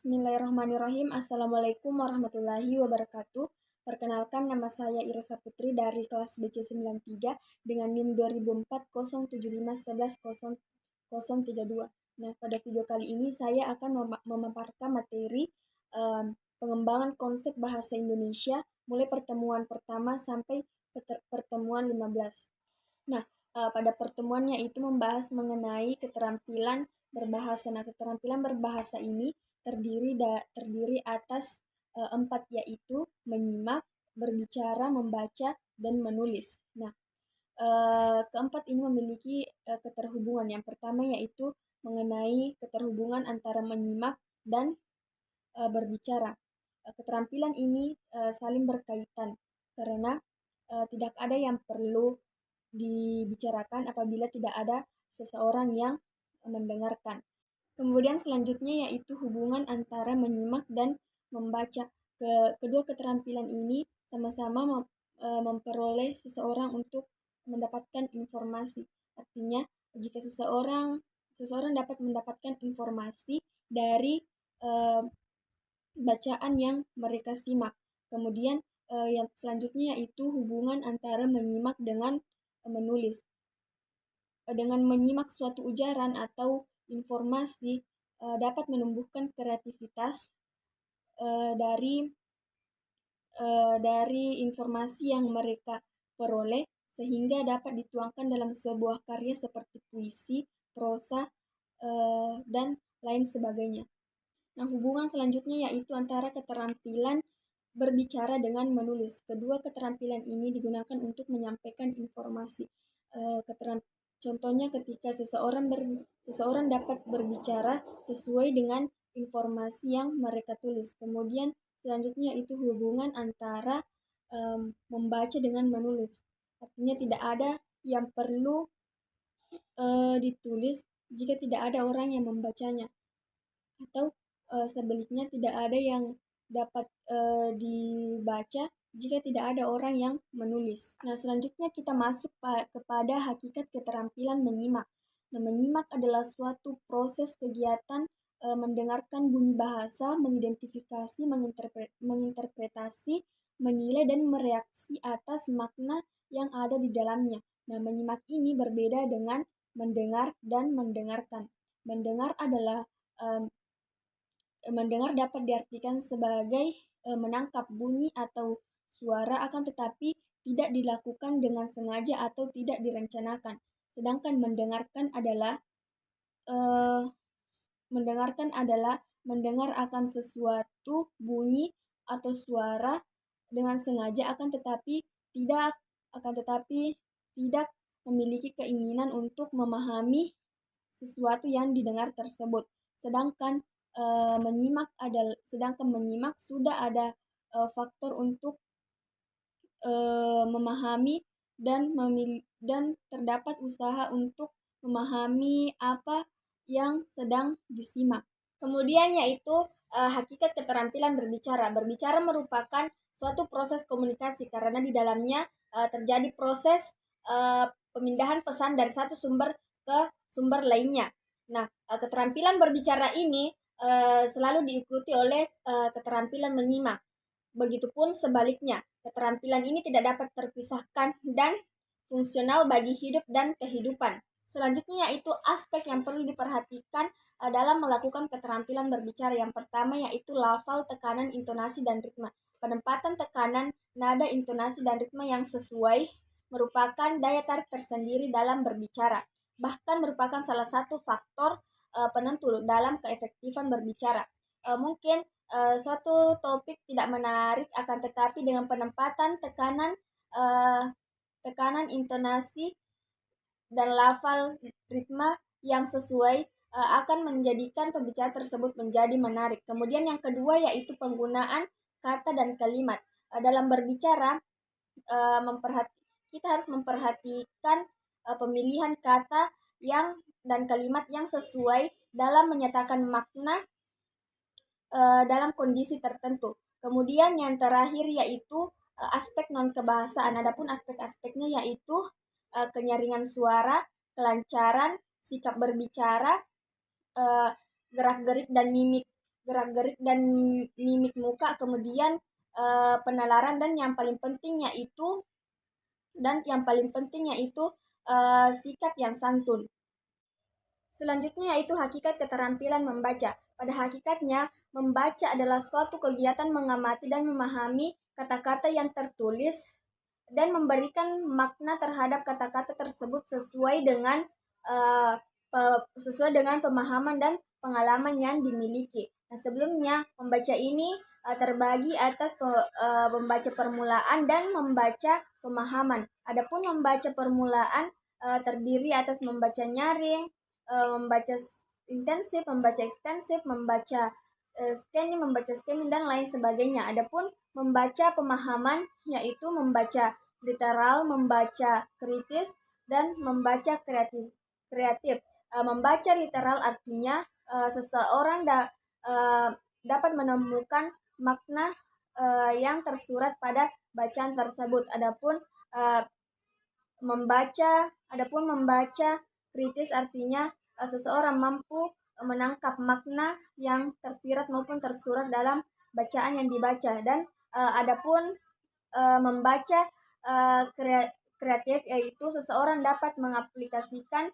Bismillahirrahmanirrahim. Assalamualaikum warahmatullahi wabarakatuh. Perkenalkan, nama saya Irsa Putri dari kelas BC93 dengan NIM 200407511032. Nah, pada video kali ini saya akan memaparkan materi pengembangan konsep bahasa Indonesia mulai pertemuan pertama sampai pertemuan 15. Nah, pada pertemuannya itu membahas mengenai keterampilan berbahasa. Nah, keterampilan berbahasa ini terdiri atas 4, yaitu menyimak, berbicara, membaca, dan menulis. Nah, keempat ini memiliki keterhubungan. Yang pertama yaitu mengenai keterhubungan antara menyimak dan berbicara. Keterampilan ini saling berkaitan karena tidak ada yang perlu dibicarakan apabila tidak ada seseorang yang mendengarkan. Kemudian selanjutnya yaitu hubungan antara menyimak dan membaca. Kedua keterampilan ini sama-sama memperoleh seseorang untuk mendapatkan informasi. Artinya, jika seseorang dapat mendapatkan informasi dari bacaan yang mereka simak. Kemudian yang selanjutnya yaitu hubungan antara menyimak dengan menulis. Dengan menyimak suatu ujaran atau informasi dapat menumbuhkan kreativitas dari informasi yang mereka peroleh sehingga dapat dituangkan dalam sebuah karya seperti puisi, prosa, dan lain sebagainya. Nah, hubungan selanjutnya yaitu antara keterampilan berbicara dengan menulis. Kedua keterampilan ini digunakan untuk menyampaikan informasi. Contohnya ketika seseorang dapat berbicara sesuai dengan informasi yang mereka tulis. Kemudian selanjutnya itu hubungan antara membaca dengan menulis. Artinya tidak ada yang perlu ditulis jika tidak ada orang yang membacanya. Atau sebaliknya tidak ada yang dapat dibaca jika tidak ada orang yang menulis. Nah, selanjutnya kita masuk kepada hakikat keterampilan menyimak. Nah, menyimak adalah suatu proses kegiatan mendengarkan bunyi bahasa, mengidentifikasi, menginterpretasi, menilai, dan mereaksi atas makna yang ada di dalamnya. Nah, menyimak ini berbeda dengan mendengar dan mendengarkan. Mendengar dapat diartikan sebagai menangkap bunyi atau suara, akan tetapi tidak dilakukan dengan sengaja atau tidak direncanakan. Sedangkan mendengarkan adalah mendengar akan sesuatu bunyi atau suara dengan sengaja, akan tetapi tidak memiliki keinginan untuk memahami sesuatu yang didengar tersebut. Sedangkan menyimak sudah ada faktor untuk memahami dan terdapat usaha untuk memahami apa yang sedang disimak. Kemudian yaitu hakikat keterampilan berbicara. Berbicara merupakan suatu proses komunikasi karena di dalamnya terjadi proses pemindahan pesan dari satu sumber ke sumber lainnya. Nah, keterampilan berbicara ini selalu diikuti oleh keterampilan menyimak. Begitupun sebaliknya, keterampilan ini tidak dapat terpisahkan dan fungsional bagi hidup dan kehidupan. Selanjutnya yaitu aspek yang perlu diperhatikan dalam melakukan keterampilan berbicara. Yang pertama yaitu lafal, tekanan, intonasi, dan ritme. Penempatan tekanan, nada, intonasi, dan ritme yang sesuai merupakan daya tarik tersendiri dalam berbicara. Bahkan merupakan salah satu faktor penentu dalam keefektifan berbicara. Mungkin suatu topik tidak menarik, akan tetapi dengan penempatan tekanan, intonasi, dan lafal ritme yang sesuai akan menjadikan pembicaraan tersebut menjadi menarik. Kemudian yang kedua yaitu penggunaan kata dan kalimat. Dalam berbicara kita harus memperhatikan pemilihan kata dan kalimat yang sesuai dalam menyatakan makna dalam kondisi tertentu. Kemudian yang terakhir yaitu aspek non-kebahasaan. Adapun aspek-aspeknya yaitu kenyaringan suara, kelancaran, sikap berbicara, gerak-gerik dan mimik gerak-gerik dan mimik muka, kemudian penalaran, dan yang paling penting yaitu sikap yang santun. Selanjutnya yaitu hakikat keterampilan membaca. Pada hakikatnya, membaca adalah suatu kegiatan mengamati dan memahami kata-kata yang tertulis dan memberikan makna terhadap kata-kata tersebut sesuai dengan pemahaman dan pengalaman yang dimiliki. Nah, sebelumnya membaca ini terbagi atas membaca permulaan dan membaca pemahaman. Adapun membaca permulaan terdiri atas membaca nyaring, membaca intensif, membaca ekstensif, membaca scanning, dan lain sebagainya. Adapun membaca pemahaman yaitu membaca literal, membaca kritis, dan membaca kreatif. Membaca literal artinya seseorang dapat menemukan makna yang tersurat pada bacaan tersebut. Adapun membaca kritis artinya seseorang mampu menangkap makna yang tersirat maupun tersurat dalam bacaan yang dibaca. Dan adapun membaca kreatif yaitu seseorang dapat mengaplikasikan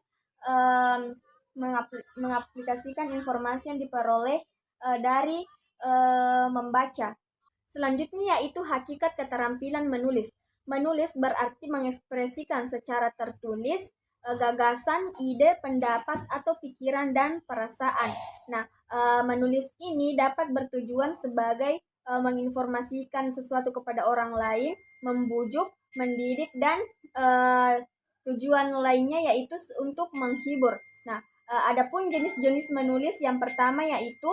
informasi yang diperoleh dari membaca. Selanjutnya yaitu hakikat keterampilan menulis. Menulis berarti mengekspresikan secara tertulis gagasan, ide, pendapat, atau pikiran dan perasaan. Nah, menulis ini dapat bertujuan sebagai menginformasikan sesuatu kepada orang lain, membujuk, mendidik, dan tujuan lainnya yaitu untuk menghibur. Nah, adapun jenis-jenis menulis yang pertama yaitu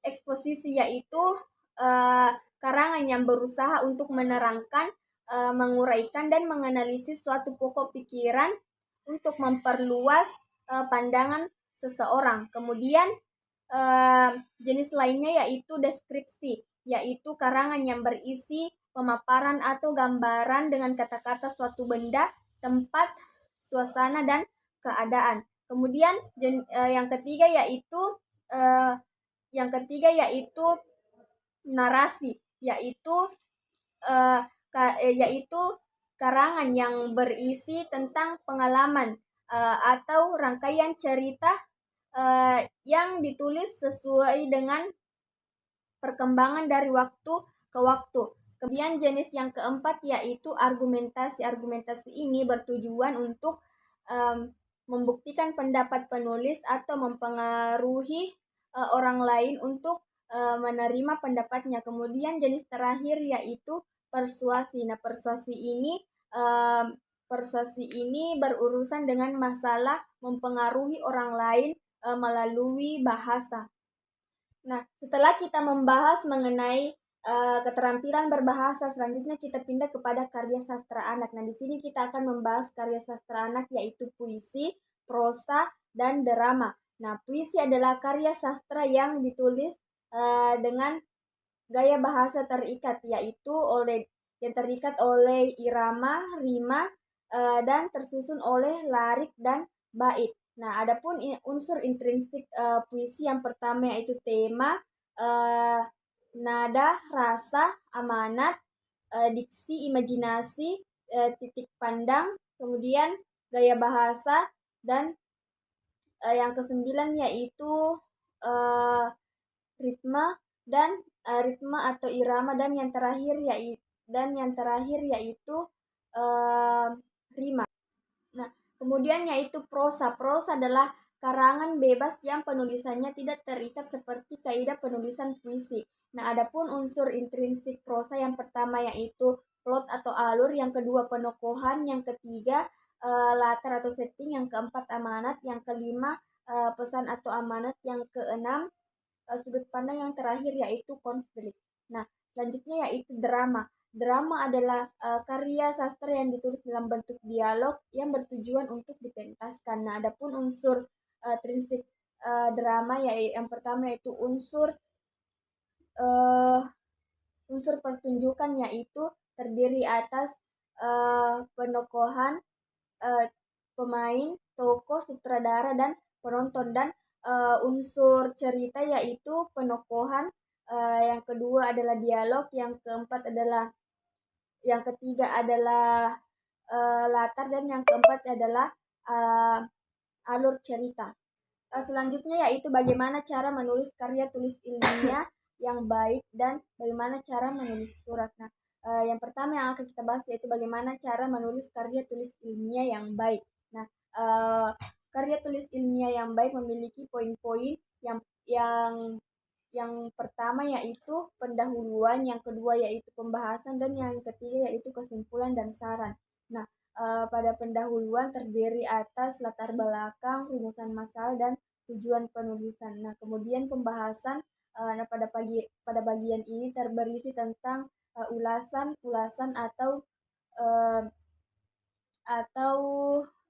eksposisi, yaitu karangan yang berusaha untuk menerangkan, menguraikan, dan menganalisis suatu pokok pikiran untuk memperluas pandangan seseorang. Kemudian jenis lainnya yaitu deskripsi, yaitu karangan yang berisi pemaparan atau gambaran dengan kata-kata suatu benda, tempat, suasana, dan keadaan. Kemudian yang ketiga yaitu narasi, yaitu karangan yang berisi tentang pengalaman atau rangkaian cerita yang ditulis sesuai dengan perkembangan dari waktu ke waktu. Kemudian jenis yang keempat yaitu argumentasi. Argumentasi ini bertujuan untuk membuktikan pendapat penulis atau mempengaruhi orang lain untuk menerima pendapatnya. Kemudian jenis terakhir yaitu persuasi. Nah, persuasi ini berurusan dengan masalah mempengaruhi orang lain melalui bahasa. Nah, setelah kita membahas mengenai keterampilan berbahasa, selanjutnya kita pindah kepada karya sastra anak. Nah, di sini kita akan membahas karya sastra anak yaitu puisi, prosa, dan drama. Nah, puisi adalah karya sastra yang ditulis dengan gaya bahasa terikat, yaitu yang terikat oleh irama, rima, dan tersusun oleh larik dan bait. Nah, adapun unsur intrinsik puisi yang pertama yaitu tema, nada, rasa, amanat, diksi, imajinasi, titik pandang, kemudian gaya bahasa, dan yang kesembilan yaitu ritme atau irama, dan yang terakhir yaitu rima. Nah, kemudian yaitu prosa. Prosa adalah karangan bebas yang penulisannya tidak terikat seperti kaidah penulisan puisi. Nah, adapun unsur intrinsik prosa yang pertama yaitu plot atau alur, yang kedua penokohan, yang ketiga latar atau setting, yang keempat amanat, yang kelima pesan atau amanat, yang keenam sudut pandang, yang terakhir yaitu konflik. Nah, selanjutnya yaitu drama. Drama adalah karya sastra yang ditulis dalam bentuk dialog yang bertujuan untuk dipentaskan. Nah, adapun unsur prinsip drama yang pertama yaitu unsur pertunjukan, yaitu terdiri atas penokohan, pemain, tokoh, sutradara, dan penonton. Dan unsur cerita yaitu penokohan, yang kedua adalah dialog, yang ketiga adalah latar, dan yang keempat adalah alur cerita. Selanjutnya yaitu bagaimana cara menulis karya tulis ilmiah yang baik dan bagaimana cara menulis surat. Nah, yang pertama yang akan kita bahas yaitu bagaimana cara menulis karya tulis ilmiah yang baik. Nah, karya tulis ilmiah yang baik memiliki poin-poin yang yang pertama yaitu pendahuluan, yang kedua yaitu pembahasan, dan yang ketiga yaitu kesimpulan dan saran. Nah, pada pendahuluan terdiri atas latar belakang, rumusan masalah, dan tujuan penulisan. Nah, kemudian pembahasan, pada bagian ini berisi tentang ulasan uh, atau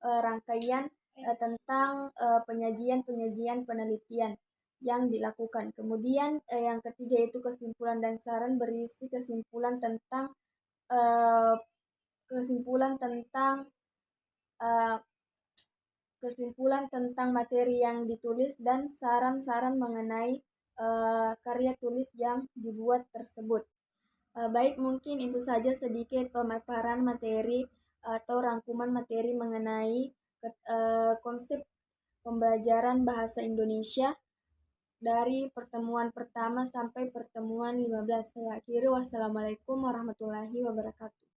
rangkaian tentang penyajian penelitian yang dilakukan. Kemudian yang ketiga itu kesimpulan dan saran, berisi uh, kesimpulan tentang uh, kesimpulan tentang materi yang ditulis dan saran-saran mengenai karya tulis yang dibuat tersebut. Baik, mungkin itu saja sedikit pemaparan materi atau rangkuman materi mengenai konsep pembelajaran bahasa Indonesia dari pertemuan pertama sampai pertemuan 15. Saya akhiri, wassalamualaikum warahmatullahi wabarakatuh.